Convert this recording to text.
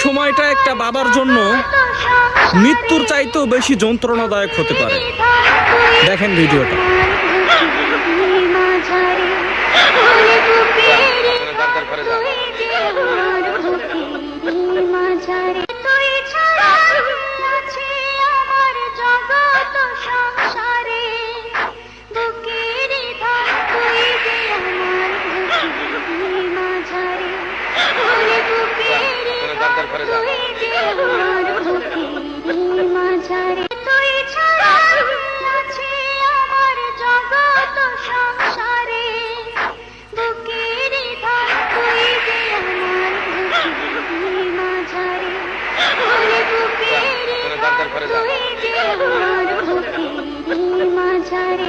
সময়টা একটা বাবার জন্য মৃত্যুর চাইতেও বেশি যন্ত্রণাদায়ক হতে পারে। দেখেন ভিডিওটা। মাঝারে